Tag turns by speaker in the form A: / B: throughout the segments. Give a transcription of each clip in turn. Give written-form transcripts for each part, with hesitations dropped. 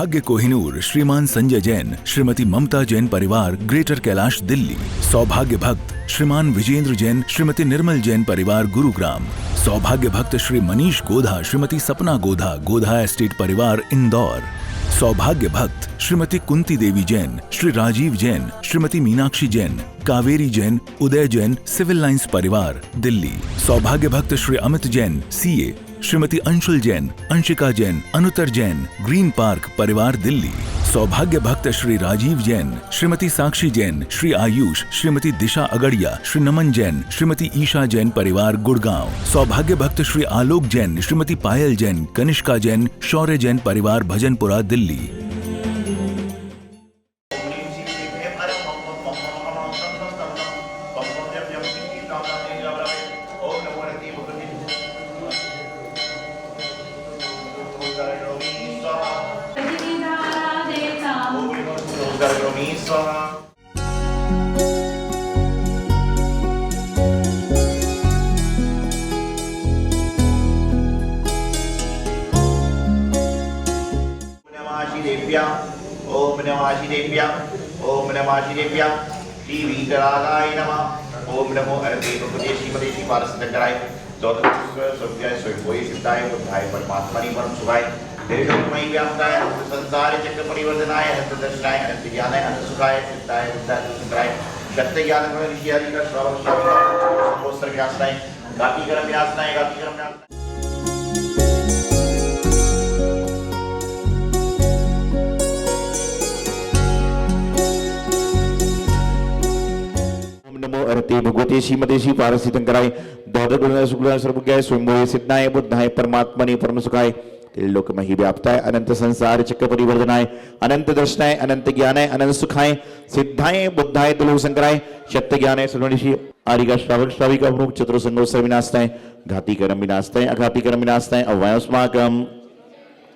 A: सौभाग्य कोहिनूर श्रीमान संजय जैन, श्रीमती ममता जैन परिवार, ग्रेटर कैलाश, दिल्ली। सौभाग्य भक्त श्रीमान विजेंद्र जैन, श्रीमती निर्मल जैन परिवार, गुरुग्राम। सौभाग्य भक्त श्री मनीष गोधा, श्रीमती सपना गोधा, गोधा एस्टेट परिवार, इंदौर। सौभाग्य भक्त श्रीमती कुंती देवी जैन, श्री राजीव जैन, श्रीमती मीनाक्षी जैन, कावेरी जैन, उदय जैन, सिविल लाइंस परिवार, दिल्ली। सौभाग्य भक्त Shri Amit Jain, CA, Shrimati Anshul Jain, Anshika Jain, Anuttar Jain, green park परिवार, दिल्ली। सौभाग्य भक्त श्री राजीव जैन, श्रीमती साक्षी जैन, श्री आयुष, श्रीमती दिशा अगड़िया, श्री नमन जैन, श्रीमती ईशा जैन परिवार, गुड़गांव। सौभाग्य भक्त श्री आलोक जैन, श्रीमती पायल जैन, कनिष्का जैन, शौर्य जैन परिवार, भजनपुरा, दिल्ली।
B: ओम नमः शिवेभ्यः श्री वीतरागाय नमः। ओम नमो अरते भगवते श्रीमते श्री पारसिद्धंकराय स्वरूपाय स्वयंभूय सिद्धाय बुद्धाय परमात्मनि परम सुखाय दीर्घमयी व्याप्ताय संसार चक्र परिवर्तनाय अनंत दर्शनाय अनंत ज्ञानाय अनंत सुखाय सिद्धाय बुद्धाय शंकराय सत्य ज्ञान गुण ऋषि आदि का श्रवण संवत्सर व्यासनाय गाति कर्म व्यासनाय गाति कर्म व्यासनाय।
C: अरते भगवते श्रीमते श्री पारसिद्धंकराय द्वादश शुक्लाय सर्वज्ञाय स्वयंभूय सिद्धाय बुद्धाय परमात्मने परम सुखाय त्रिलोकमयी व्याप्ताय अनंत संसार चक्र परिवर्तनाय अनंत दर्शनाय अनंत ज्ञानाय अनंत सुखाय सिद्धाय बुद्धाय त्रिलोक शंकराय सत्य ज्ञानाय सर्वनिषि आरिका श्रावक श्राविका प्रमुख चतुर्संगोत्सव विनाशनाय घाति कर्म विनाशनाय अघाति कर्म विनाशनाय अव्ययस्माकं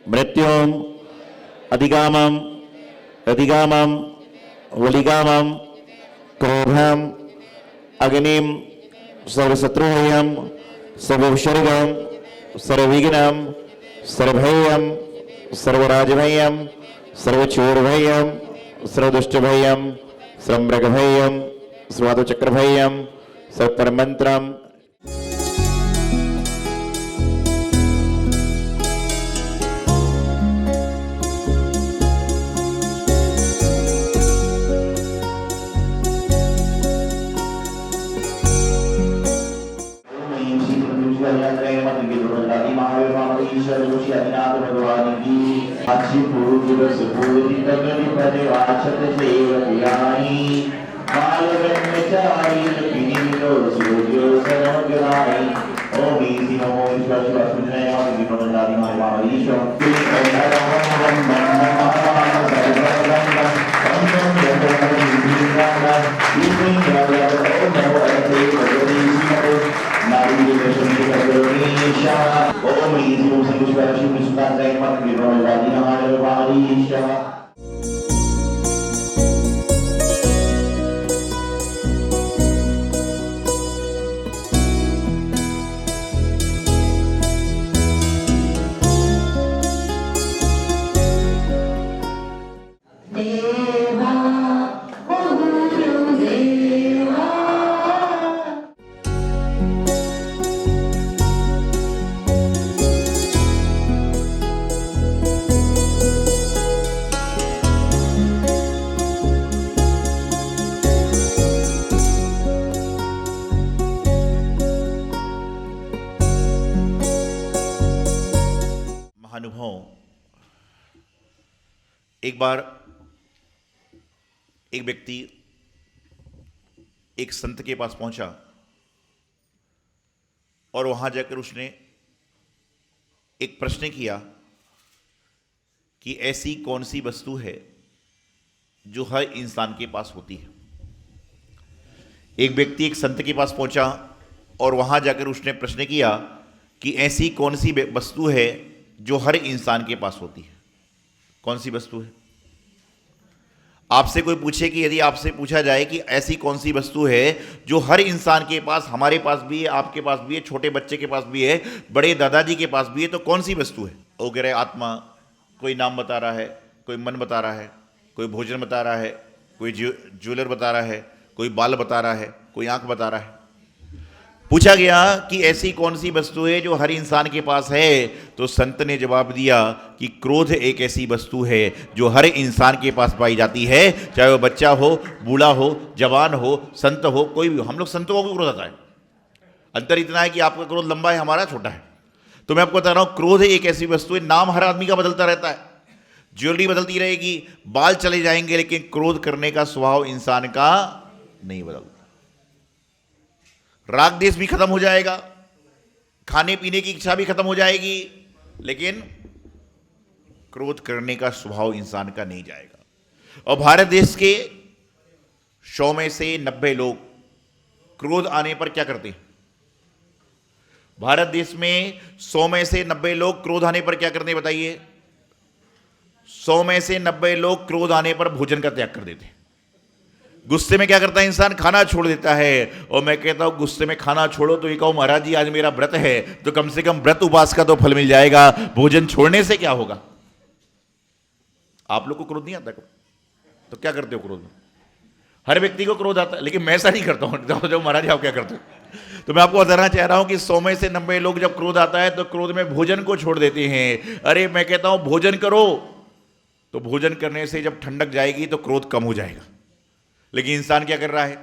C: मृत्युम अधिगामम अधिगामम वलिगामम क्रोधम अग्निम सर्वशत्रुभयम सर्वशर्गम सर्वविघ्नम सर्वभयम सर्वराजभयम सर्वचोरभयम सर्वदुष्टभयम सर्वमृगभयम सर्वादचक्रभयम सर्वपरमंत्रम।
B: अच्छी पूर्व सुपूरी तगड़ी पदे वाचत सेवकियाई मालगम्यचारी पिनीलो सूर्यो सर्वग्राही ओम इति नमो ईश्वर शिव सुजनय और विनोदादि माय ईश्वर ओम इति नमो संगुष्वाय शिव सुखाय नमः विनोदादि माय ईश्वर।
D: महानुभाव, एक बार एक व्यक्ति एक संत के पास पहुंचा और वहां जाकर उसने एक प्रश्न किया कि ऐसी कौन सी वस्तु है जो हर इंसान के पास होती है। एक व्यक्ति एक संत के पास पहुंचा और वहां जाकर उसने प्रश्न किया कि ऐसी कौन सी वस्तु है जो हर इंसान के पास होती है। कौन सी वस्तु है? आपसे कोई पूछे कि यदि आपसे पूछा जाए कि ऐसी कौन सी वस्तु है जो हर इंसान के पास, हमारे पास भी है, आपके पास भी है, छोटे बच्चे के पास भी है, बड़े दादाजी के पास भी है, तो कौन सी वस्तु है? वो कह रहे आत्मा, कोई नाम बता रहा है, कोई मन बता रहा है, कोई भोजन बता रहा है, कोई ज्वेलर बता रहा है, कोई बाल बता रहा है, कोई आंख बता रहा है। पूछा गया कि ऐसी कौन सी वस्तु है जो हर इंसान के पास है, तो संत ने जवाब दिया कि क्रोध एक ऐसी वस्तु है जो हर इंसान के पास पाई जाती है, चाहे वो बच्चा हो, बूढ़ा हो, जवान हो, संत हो, कोई भी। हम लोग संतों को क्रोध आता है। अंतर इतना है कि आपका क्रोध लंबा है, हमारा छोटा है। तो मैं आपको बता रहा हूं, क्रोध एक ऐसी वस्तु है, नाम हर आदमी का बदलता रहता है, ज्वेलरी बदलती रहेगी, बाल चले जाएंगे, लेकिन क्रोध करने का स्वभाव इंसान का नहीं बदलता। राग देश भी खत्म हो जाएगा, खाने पीने की इच्छा भी खत्म हो जाएगी, लेकिन क्रोध करने का स्वभाव इंसान का नहीं जाएगा। और भारत देश के 100 में से 90 लोग क्रोध आने पर क्या करते हैं? भारत देश में 100 में से 90 लोग क्रोध आने पर क्या करते हैं बताइए? 100 में से 90 लोग क्रोध आने पर भोजन का त्याग कर देते हैं। गुस्से में क्या करता है इंसान? खाना छोड़ देता है। और मैं कहता हूं गुस्से में खाना छोड़ो तो ये कहो महाराज जी आज मेरा व्रत है, तो कम से कम व्रत उपवास का तो फल मिल जाएगा, भोजन छोड़ने से क्या होगा? आप लोग को क्रोध नहीं आता? तो क्या करते हो क्रोध में? हर व्यक्ति को क्रोध आता है, लेकिन मैं ऐसा नहीं करता हूं। जो महाराज आप क्या करते हो? तो मैं आपको बताना चाह रहा हूं कि 100 में से 90 लोग जब क्रोध आता है तो क्रोध में भोजन को छोड़ देते हैं। अरे मैं कहता हूं भोजन करो, तो भोजन करने से जब ठंडक जाएगी तो क्रोध कम हो जाएगा। लेकिन इंसान क्या कर रहा है?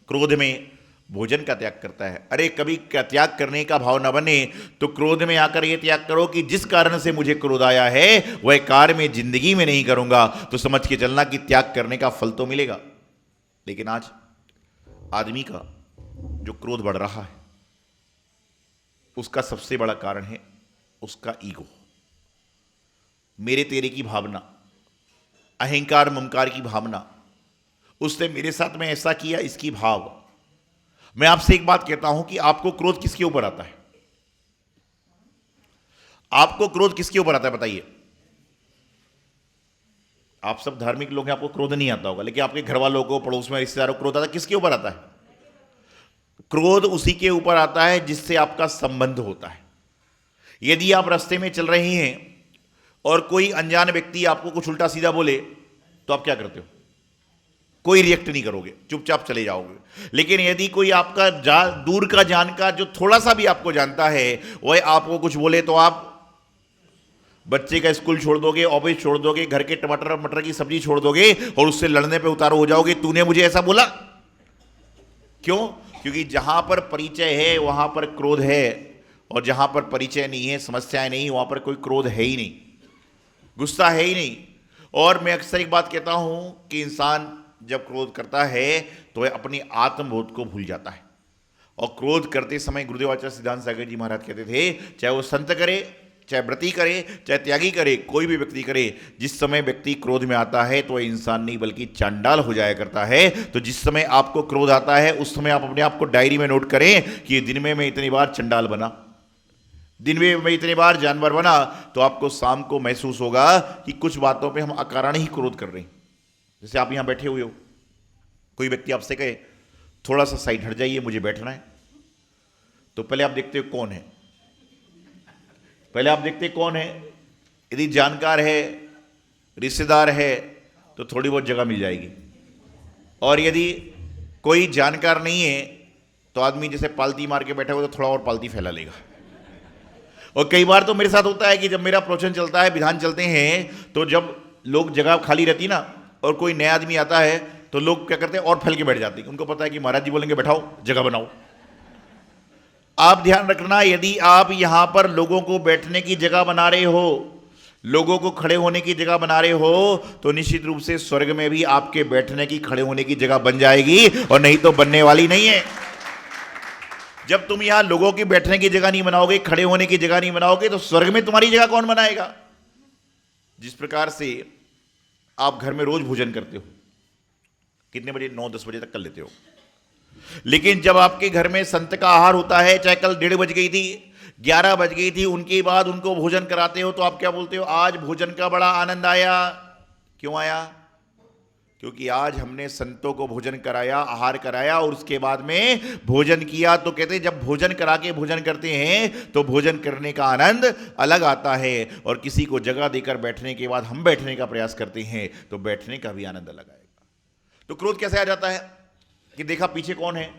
D: क्रोध में भोजन का त्याग करता है। अरे कभी त्याग करने का भाव न बने तो क्रोध में आकर यह त्याग करो कि जिस कारण से मुझे क्रोध आया है वह कार्य में जिंदगी में नहीं करूंगा, तो समझ के चलना कि त्याग करने का फल तो मिलेगा। लेकिन आज आदमी का जो क्रोध बढ़ रहा है उसका सबसे बड़ा कारण है उसका ईगो, मेरे तेरे की भावना, अहंकार ममकार की भावना। उसने मेरे साथ में ऐसा किया, इसकी भाव। मैं आपसे एक बात कहता हूं कि आपको क्रोध किसके ऊपर आता है? आपको क्रोध किसके ऊपर आता है बताइए? आप सब धार्मिक लोग हैं, आपको क्रोध नहीं आता होगा, लेकिन आपके घर वालों को, पड़ोस में रिश्तेदारों को क्रोध आता है। किसके ऊपर आता है? क्रोध उसी के ऊपर आता है जिससे आपका संबंध होता है। यदि आप रास्ते में चल रहे हैं और कोई अनजान व्यक्ति आपको कुछ उल्टा सीधा बोले तो आप क्या करते हो? कोई रिएक्ट नहीं करोगे, चुपचाप चले जाओगे। लेकिन यदि कोई आपका दूर का जानकार जो थोड़ा सा भी आपको जानता है वह आपको कुछ बोले तो आप बच्चे का स्कूल छोड़ दोगे, ऑफिस छोड़ दोगे, घर के टमाटर मटर की सब्जी छोड़ दोगे और उससे लड़ने पे उतारू हो जाओगे, तूने मुझे ऐसा बोला। क्यों? क्योंकि जहां पर परिचय है वहां पर क्रोध है, और जहां पर परिचय नहीं है, समस्याएं नहीं, वहां पर कोई क्रोध है ही नहीं, गुस्सा है ही नहीं। और मैं अक्सर एक बात कहता हूं कि इंसान जब क्रोध करता है तो वह अपनी आत्मबोध को भूल जाता है। और क्रोध करते समय गुरुदेव आचार्य सिद्धांत सागर जी महाराज कहते थे, चाहे वो संत करे, चाहे व्रती करे, चाहे त्यागी करे, कोई भी व्यक्ति करे, जिस समय व्यक्ति क्रोध में आता है तो वह इंसान नहीं बल्कि चांडाल हो जाया करता है। तो जिस समय आपको क्रोध आता है उस समय आप अपने आप को डायरी में नोट करें कि दिन में मैं इतनी बार चांडाल बना, दिन में मैं इतनी बार जानवर बना। तो आपको शाम को महसूस होगा कि कुछ बातों पे हम अकारण ही क्रोध कर रहे हैं। जैसे आप यहां बैठे हुए हो, कोई व्यक्ति आपसे कहे थोड़ा सा साइड हट जाइए मुझे बैठना है, तो पहले आप देखते हो कौन है, पहले आप देखते कौन है। यदि जानकार है, रिश्तेदार है तो थोड़ी बहुत जगह मिल जाएगी, और यदि कोई जानकार नहीं है तो आदमी जैसे पालती मार के बैठा हुआ तो थोड़ा और पालती फैला लेगा। और कई बार तो मेरे साथ होता है कि जब मेरा प्रवचन चलता है, विधान चलते हैं, तो जब लोग जगह खाली रहती ना और कोई नया आदमी आता है तो लोग क्या करते हैं और फैल के बैठ जाते हैं। उनको पता है कि महाराज जी बोलेंगे बैठाओ, जगह बनाओ। आप ध्यान रखना, यदि आप यहां पर लोगों को बैठने की जगह बना रहे हो, लोगों को खड़े होने की जगह बना रहे हो, तो निश्चित रूप से स्वर्ग में भी आपके बैठने की, खड़े होने की जगह बन जाएगी, और नहीं तो बनने वाली नहीं है। जब तुम यहां लोगों की बैठने की जगह नहीं बनाओगे, खड़े होने की जगह नहीं बनाओगे, तो स्वर्ग में तुम्हारी जगह कौन बनाएगा? जिस प्रकार से आप घर में रोज भोजन करते हो, कितने बजे? 9-10 बजे तक कर लेते हो। लेकिन जब आपके घर में संत का आहार होता है, चाहे कल 1:30 बज गई थी, 11 बज गई थी, उनके बाद उनको भोजन कराते हो, तो आप क्या बोलते हो? आज भोजन का बड़ा आनंद आया। क्यों आया? क्योंकि आज हमने संतों को भोजन कराया, आहार कराया और उसके बाद में भोजन किया। तो कहते हैं जब भोजन करा के भोजन करते हैं तो भोजन करने का आनंद अलग आता है, और किसी को जगह देकर बैठने के बाद हम बैठने का प्रयास करते हैं तो बैठने का भी आनंद अलग आएगा। तो क्रोध कैसे आ जाता है कि देखा पीछे कौन है,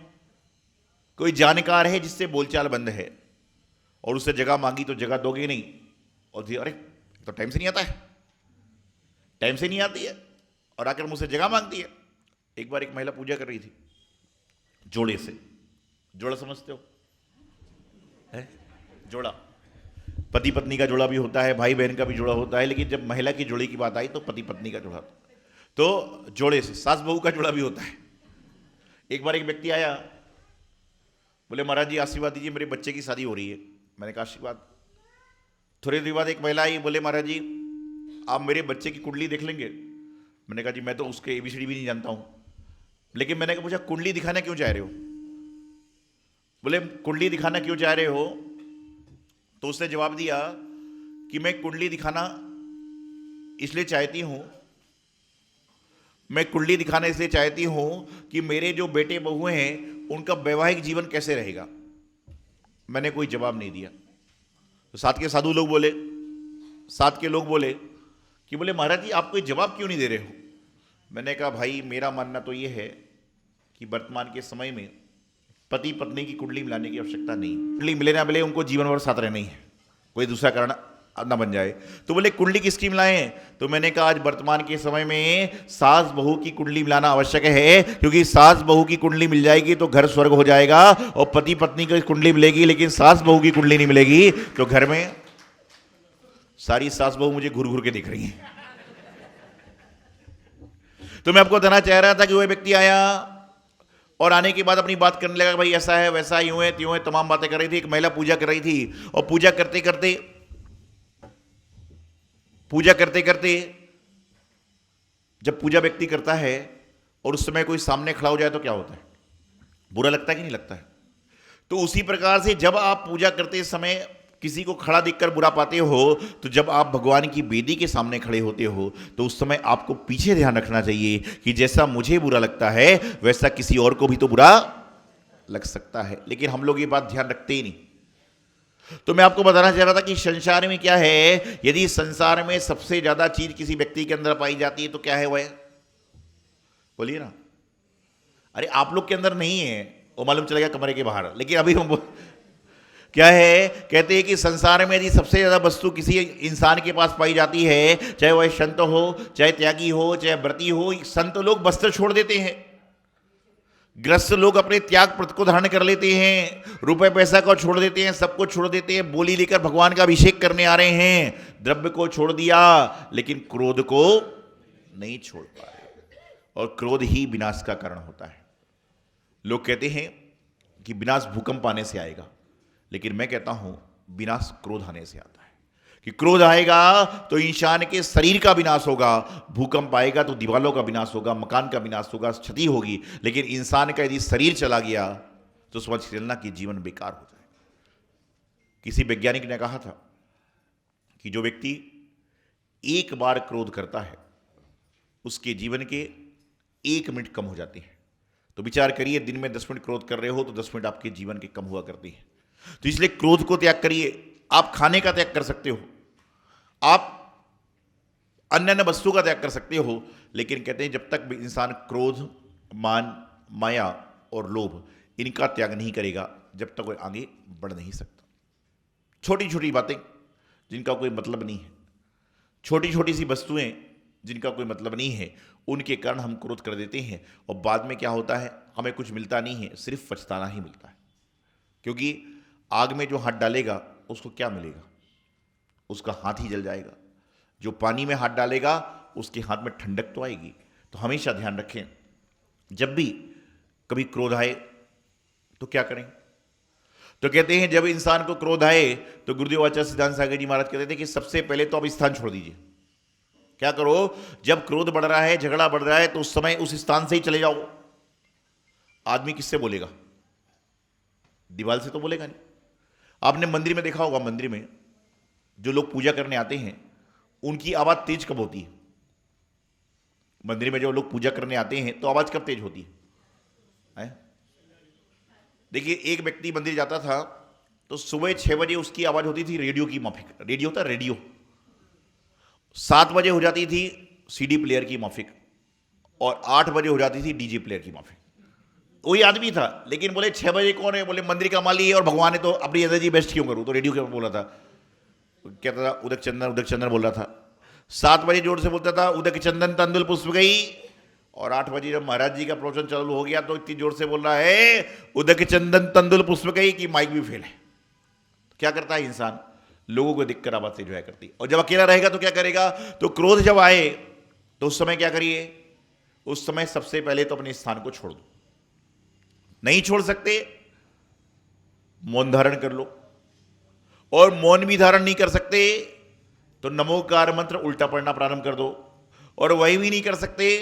D: कोई जानकार है जिससे बोलचाल बंद है, और उससे जगह मांगी तो जगह दोगे नहीं, और अरे तो टाइम से नहीं आता है, टाइम से नहीं आती है, और आकर मुझसे जगह मांगती है। एक बार एक महिला पूजा कर रही थी जोड़े से। जोड़ा समझते हो है? जोड़ा पति पत्नी का जोड़ा भी होता है, भाई बहन का भी जोड़ा होता है, लेकिन जब महिला की जोड़े की बात आई तो पति पत्नी का जोड़ा, तो जोड़े से सास बहू का जोड़ा भी होता है। एक बार एक व्यक्ति आया, बोले महाराज जी आशीर्वाद दीजिए, मेरे बच्चे की शादी हो रही है। मैंने कहा आशीर्वाद। थोड़ी देर बाद एक महिला आई, बोले महाराज जी आप मेरे बच्चे की कुंडली देख लेंगे। मैंने कहा जी मैं तो उसके एबीसीडी भी नहीं जानता हूं, लेकिन मैंने पूछा कुंडली दिखाना क्यों चाह रहे हो? बोले कुंडली दिखाना क्यों चाह रहे हो? तो उसने जवाब दिया कि मैं कुंडली दिखाना इसलिए चाहती हूं, मैं कुंडली दिखाना इसलिए चाहती हूं कि मेरे जो बेटे बहू हैं उनका वैवाहिक जीवन कैसे रहेगा। मैंने कोई जवाब नहीं दिया। तो साथ के साधु लोग बोले, साथ के लोग बोले कि बोले महाराज जी आप कोई जवाब क्यों नहीं दे रहे हो? मैंने कहा भाई मेरा मानना तो ये है कि वर्तमान के समय में पति पत्नी की कुंडली मिलाने की आवश्यकता नहीं। कुंडली मिले ना मिले, उनको जीवन भर साथ रहना ही है, कोई दूसरा कारण ना बन जाए। तो बोले कुंडली किसकी मिलाएं? तो मैंने कहा आज वर्तमान के समय में सास बहू की कुंडली मिलाना आवश्यक है, क्योंकि सास बहू की कुंडली मिल जाएगी तो घर स्वर्ग हो जाएगा, और पति पत्नी की कुंडली मिलेगी लेकिन सास बहू की कुंडली नहीं मिलेगी तो घर में सारी सास बहू मुझे घूर घूर के दिख रही हैं। तो मैं आपको बताना चाह रहा था कि वह व्यक्ति आया और आने के बाद अपनी बात करने लगा, भाई ऐसा है वैसा यूं है त्यों है, तमाम बातें कर रही थी। एक महिला पूजा कर रही थी, और पूजा करते करते जब पूजा व्यक्ति करता है और उस समय कोई सामने खड़ा हो जाए तो क्या होता है? बुरा लगता है कि नहीं लगता है? तो उसी प्रकार से जब आप पूजा करते समय किसी को खड़ा देखकर बुरा पाते हो, तो जब आप भगवान की वेदी के सामने खड़े होते हो तो उस समय आपको पीछे ध्यान रखना चाहिए कि जैसा मुझे बुरा लगता है वैसा किसी और को भी तो बुरा लग सकता है, लेकिन हम लोग ये बात ध्यान रखते ही नहीं। तो मैं आपको बताना चाह रहा था कि संसार में क्या है, यदि संसार में सबसे ज्यादा चीज किसी व्यक्ति के अंदर पाई जाती है तो क्या है वह? बोलिए ना। अरे आप लोग के अंदर नहीं है, वो मालूम चलेगा कमरे के बाहर, लेकिन अभी हम क्या है, कहते हैं कि संसार में यदि सबसे ज्यादा वस्तु किसी इंसान के पास पाई जाती है, चाहे वह संत हो, चाहे त्यागी हो, चाहे व्रती हो। संत लोग वस्त्र छोड़ देते हैं, ग्रस्त लोग अपने त्याग व्रत को धारण कर लेते हैं, रुपए पैसा को छोड़ देते हैं, सबको छोड़ देते हैं, बोली लेकर भगवान का अभिषेक करने आ रहे हैं। द्रव्य को छोड़ दिया लेकिन क्रोध को नहीं छोड़ पा रहे, और क्रोध ही विनाश का कारण होता है। लोग कहते हैं कि विनाश भूकंप आने से आएगा, लेकिन मैं कहता हूं विनाश क्रोध आने से आता है। कि क्रोध आएगा तो इंसान के शरीर का विनाश होगा, भूकंप आएगा तो दीवालों का विनाश होगा, मकान का विनाश होगा, क्षति होगी, लेकिन इंसान का यदि शरीर चला गया तो समझ चलना कि जीवन बेकार हो जाएगा। किसी वैज्ञानिक ने कहा था कि जो व्यक्ति एक बार क्रोध करता है उसके जीवन के 1 मिनट कम हो जाते हैं। तो विचार करिए, दिन में 10 मिनट क्रोध कर रहे हो तो 10 मिनट आपके जीवन के कम हुआ करते हैं। तो इसलिए क्रोध को त्याग करिए। आप खाने का त्याग कर सकते हो, आप अन्य वस्तु का त्याग कर सकते हो, लेकिन कहते हैं जब तक भी इंसान क्रोध, मान, माया और लोभ इनका त्याग नहीं करेगा जब तक वह आगे बढ़ नहीं सकता। छोटी छोटी बातें जिनका कोई मतलब नहीं है, छोटी छोटी सी वस्तुएं जिनका कोई मतलब नहीं है, उनके कारण हम क्रोध कर देते हैं, और बाद में क्या होता है, हमें कुछ मिलता नहीं है, सिर्फ पछताना ही मिलता है। क्योंकि आग में जो हाथ डालेगा उसको क्या मिलेगा? उसका हाथ ही जल जाएगा। जो पानी में हाथ डालेगा उसके हाथ में ठंडक तो आएगी। तो हमेशा ध्यान रखें, जब भी कभी क्रोध आए तो क्या करें? तो कहते हैं जब इंसान को क्रोध आए तो गुरुदेव आचार्य सिद्धांत सागर जी महाराज कहते थे कि सबसे पहले तो आप स्थान छोड़ दीजिए। क्या करो, जब क्रोध बढ़ रहा है, झगड़ा बढ़ रहा है, तो उस समय उस स्थान से ही चले जाओ। आदमी किससे बोलेगा? दीवार से तो बोलेगा नहीं। आपने मंदिर में देखा होगा, मंदिर में जो लोग पूजा करने आते हैं उनकी आवाज तेज कब होती है? मंदिर में जो लोग पूजा करने आते हैं तो आवाज कब तेज होती है? देखिए, एक व्यक्ति मंदिर जाता था तो सुबह 6 बजे उसकी आवाज होती थी रेडियो की माफिक, रेडियो था रेडियो। 7 बजे हो जाती थी सीडी प्लेयर की माफिक, और 8 बजे हो जाती थी डीजे प्लेयर की माफिक। वही आदमी था, लेकिन बोले 6 बजे कौन है? बोले मंदिर का माली है और भगवान है, तो अपनी एनर्जी बेस्ट क्यों करूं? तो रेडियो क्या बोला था, कहता था उदक चंदन बोल रहा था। 7 बजे जोर से बोलता था उदक चंदन तंदुल पुष्प गई, और 8 बजे जब महाराज जी का प्रवचन चालू हो गया तो इतनी जोर से बोल रहा है उदक चंदन तंदुल पुष्प गई कि माइक भी फेल है। क्या करता है इंसान? लोगों को दिक्कत आवाज से एंजॉय करती। और जब अकेला रहेगा तो क्या करेगा? तो क्रोध जब आए तो उस समय क्या करिए? उस समय सबसे पहले तो अपने स्थान को छोड़ दो। नहीं छोड़ सकते, मौन धारण कर लो, और मौन भी धारण नहीं कर सकते तो नमोकार मंत्र उल्टा पढ़ना प्रारंभ कर दो, और वही भी नहीं कर सकते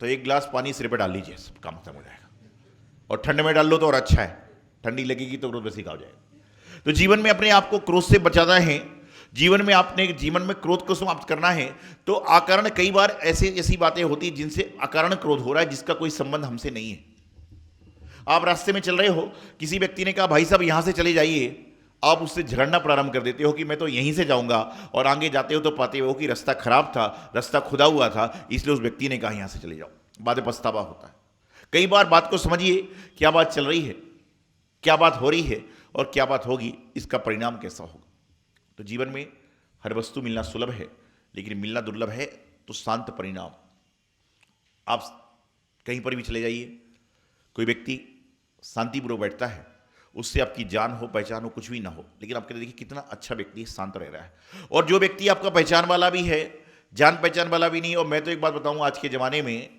D: तो 1 गिलास पानी सिर पे डाल लीजिए, सब काम खत्म हो जाएगा। और ठंड में डाल लो तो और अच्छा है, ठंडी लगेगी तो क्रोध वैसे ही हो जाएगा। तो जीवन में अपने आप को क्रोध से बचाना है, जीवन में आपने जीवन में क्रोध को समाप्त करना है, तो अकारण कई बार ऐसी बातें होती हैं जिनसे अकारण क्रोध हो रहा है, जिसका कोई संबंध हमसे नहीं है। आप रास्ते में चल रहे हो, किसी व्यक्ति ने कहा भाई साहब यहां से चले जाइए, आप उससे झगड़ना प्रारंभ कर देते हो कि मैं तो यहीं से जाऊंगा, और आगे जाते हो तो पाते हो कि रास्ता खराब था, रास्ता खुदा हुआ था, इसलिए उस व्यक्ति ने कहा यहां से चले जाओ। बाद में पछतावा होता है। कई बार बात को समझिए, क्या बात चल रही है, क्या बात हो रही है, और क्या बात होगी, इसका परिणाम कैसा होगा। तो जीवन में हर वस्तु मिलना सुलभ है, लेकिन मिलना दुर्लभ है। तो शांत परिणाम। आप कहीं पर भी चले जाइए, कोई व्यक्ति शांतिपूर्वक बैठता है, उससे आपकी जान हो पहचान हो कुछ भी ना हो, लेकिन आप कहते देखिए कितना अच्छा व्यक्ति शांत रह रहा है। और जो व्यक्ति आपका पहचान वाला भी है, जान पहचान वाला भी नहीं। और मैं तो एक बात बताऊं, आज के ज़माने में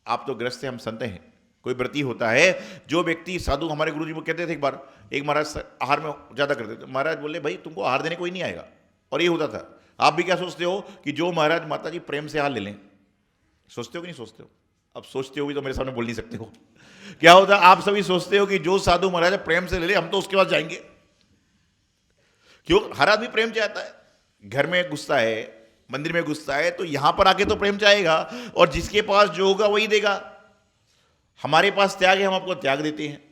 D: आप तो ग्रस्त हैं, हम संत हैं। कोई व्रती होता है, जो व्यक्ति साधु, हमारे गुरुजी वो कहते थे एक बार, एक महाराज आहार में ज़्यादा करते थे, महाराज बोले भाई तुमको आहार देने कोई नहीं आएगा। और ये होता था। आप भी क्या सोचते हो कि जो महाराज माता जी प्रेम से आहार ले लें, सोचते हो कि नहीं सोचते हो? अब सोचते हो भी तो मेरे सामने बोल नहीं सकते हो। क्या होता है, आप सभी सोचते हो कि जो साधु महाराज प्रेम से ले ले, हम तो उसके पास जाएंगे। क्यों? हर आदमी प्रेम चाहता है। घर में गुस्सा है, मंदिर में गुस्सा है, तो यहां पर आके तो प्रेम चाहेगा, और जिसके पास जो होगा वही देगा। हमारे पास त्याग है, हम आपको त्याग देते हैं।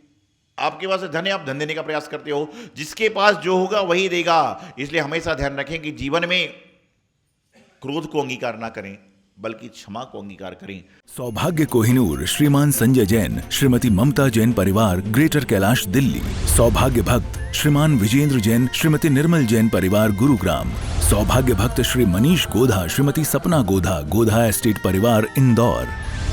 D: आपके पास धन है, आप धन देने का प्रयास करते हो। जिसके पास जो होगा वही देगा। इसलिए हमेशा ध्यान रखें कि जीवन में क्रोध को अंगीकार ना करें, बल्कि क्षमा को अंगीकार करें।
A: सौभाग्य कोहिनूर श्रीमान संजय जैन, श्रीमती ममता जैन परिवार, ग्रेटर कैलाश दिल्ली। सौभाग्य भक्त श्रीमान विजेंद्र जैन, श्रीमती निर्मल जैन परिवार, गुरुग्राम। सौभाग्य भक्त श्री मनीष गोधा, श्रीमती सपना गोधा, गोधा एस्टेट परिवार, इंदौर।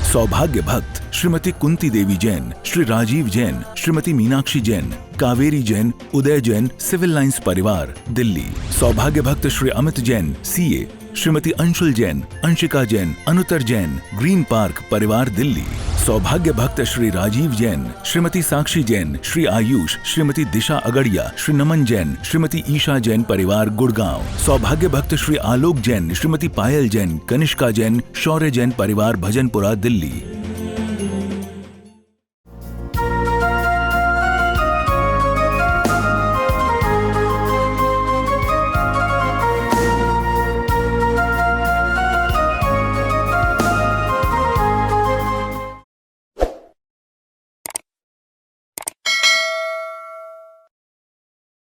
A: सौभाग्य भक्त श्रीमती कुंती देवी जैन, श्री राजीव जैन, श्रीमती मीनाक्षी जैन, कावेरी जैन, उदय जैन, सिविल लाइंस परिवार, दिल्ली। सौभाग्य भक्त Shri Amit Jain, CA, Shrimati Anshul Jain, Anshika Jain, Anuttar Jain, green park परिवार, दिल्ली। सौभाग्य भक्त श्री राजीव जैन, श्रीमती साक्षी जैन, श्री आयुष, श्रीमती दिशा अगड़िया, श्री नमन जैन, श्रीमती ईशा जैन परिवार, गुड़गांव। सौभाग्य भक्त श्री आलोक जैन, श्रीमती पायल जैन, कनिष्का जैन, शौर्य जैन परिवार, भजनपुरा, दिल्ली।